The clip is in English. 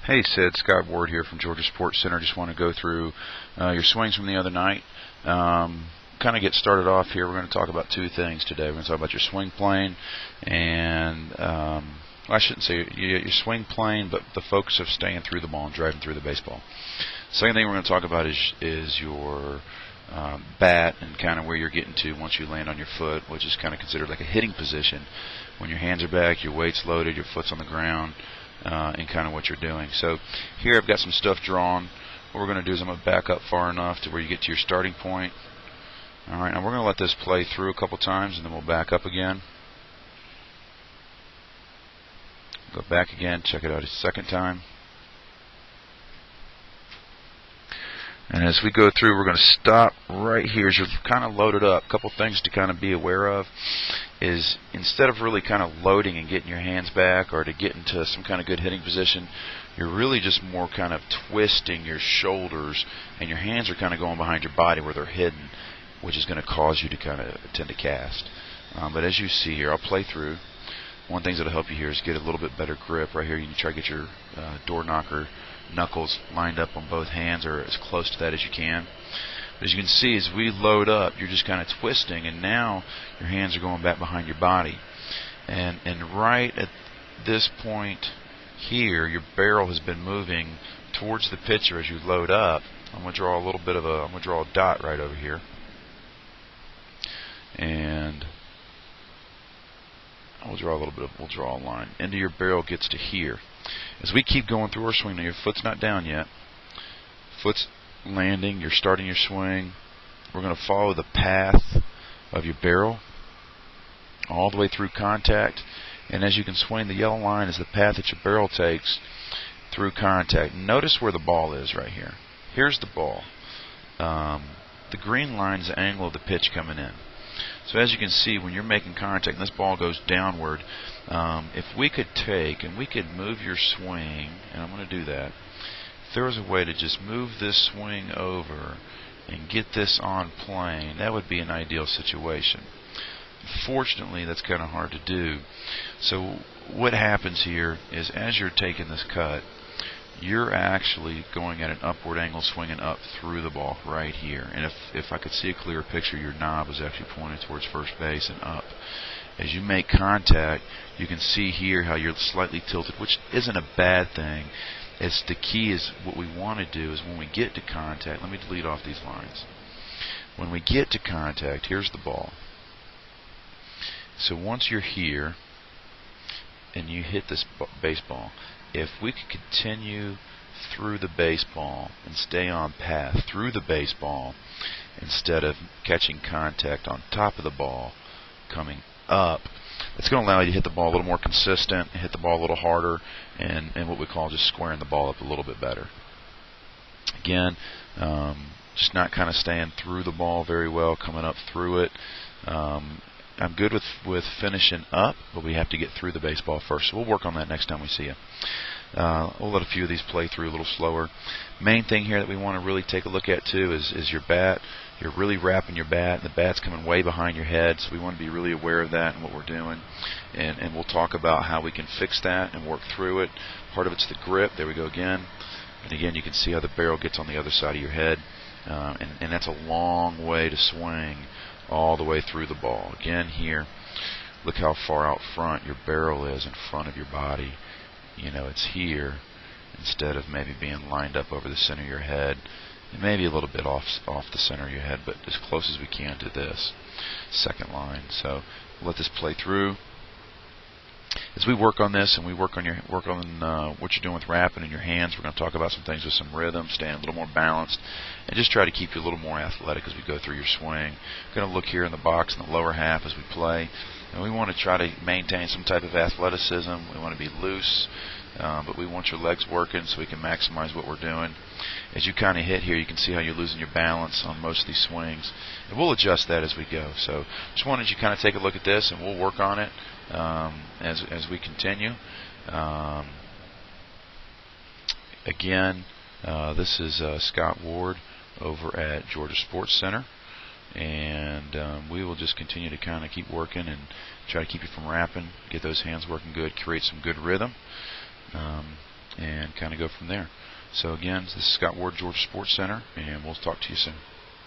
Hey Sid, Scott Ward here from Georgia Sports Center. Just want to go through your swings from the other night. Kind of get started off here. We're going to talk about two things today. We're going to talk about your swing plane and, well, I shouldn't say your swing plane, but the focus of staying through the ball and driving through the baseball. Second thing we're going to talk about is your bat and kind of where you're getting to once you land on your foot, which is kind of considered like a hitting position. When your hands are back, your weight's loaded, your foot's on the ground. And kind of what you're doing. So here I've got some stuff drawn. What we're going to do is I'm going to back up far enough to where you get to your starting point. Alright, now we're going to let this play through a couple times and then we'll back up again. Go back again, check it out a second time. And as we go through, we're going to stop right here as you're kind of loaded up. A couple things to kind of be aware of is instead of really kind of loading and getting your hands back or to get into some kind of good hitting position, you're really just more kind of twisting your shoulders and your hands are kind of going behind your body where they're hidden, which is going to cause you to kind of tend to cast. But as you see here, I'll play through. One thing that will help you here is get a little bit better grip. Right here, you can try to get your door knocker knuckles lined up on both hands or as close to that as you can. But as you can see, as we load up, you're just kind of twisting, and now your hands are going back behind your body. And right at this point here, your barrel has been moving towards the pitcher as you load up. I'm going to draw a dot right over here. And we'll draw a line. End of your barrel gets to here. As we keep going through our swing, now your foot's not down yet. Foot's landing, you're starting your swing. We're going to follow the path of your barrel all the way through contact. And as you can swing, the yellow line is the path that your barrel takes through contact. Notice where the ball is right here. Here's the ball. The green line is the angle of the pitch coming in. So as you can see, when you're making contact and this ball goes downward, if we could take and we could move your swing, and I'm going to do that, if there was a way to just move this swing over and get this on plane, that would be an ideal situation. Fortunately, that's kind of hard to do. So what happens here is as you're taking this cut, you're actually going at an upward angle, swinging up through the ball right here. And if I could see a clearer picture, your knob is actually pointed towards first base and up. As you make contact, you can see here how you're slightly tilted, which isn't a bad thing. It's the key is what we want to do is when we get to contact, let me delete off these lines. When we get to contact, here's the ball. So once you're here and you hit this baseball, if we could continue through the baseball and stay on path through the baseball instead of catching contact on top of the ball coming up, it's going to allow you to hit the ball a little more consistent, hit the ball a little harder, and what we call just squaring the ball up a little bit better. Again, just not kind of staying through the ball very well, coming up through it. I'm good with finishing up, but we have to get through the baseball first. So we'll work on that next time we see you. We'll let a few of these play through a little slower. Main thing here that we want to really take a look at too is your bat. You're really wrapping your bat. The bat's coming way behind your head, so we want to be really aware of that and what we're doing. And we'll talk about how we can fix that and work through it. Part of it's the grip. There we go again. And again, you can see how the barrel gets on the other side of your head. And that's a long way to swing all the way through the ball. Again here, look how far out front your barrel is in front of your body. You know, it's here instead of maybe being lined up over the center of your head. It may be a little bit off the center of your head, but as close as we can to this second line. So we'll let this play through. As we work on this and we work on what you're doing with wrapping in your hands, we're going to talk about some things with some rhythm, staying a little more balanced, and just try to keep you a little more athletic as we go through your swing. We're going to look here in the box in the lower half as we play, and we want to try to maintain some type of athleticism. We want to be loose, but we want your legs working so we can maximize what we're doing. As you kind of hit here, you can see how you're losing your balance on most of these swings, and we'll adjust that as we go. So just wanted you to kind of take a look at this, and we'll work on it as we continue. Again, this is Scott Ward over at Georgia Sports Center, and we will just continue to kind of keep working and try to keep you from wrapping, get those hands working good, create some good rhythm, and and kind of go from there. So again, this is Scott Ward, Georgia Sports Center, and we'll talk to you soon.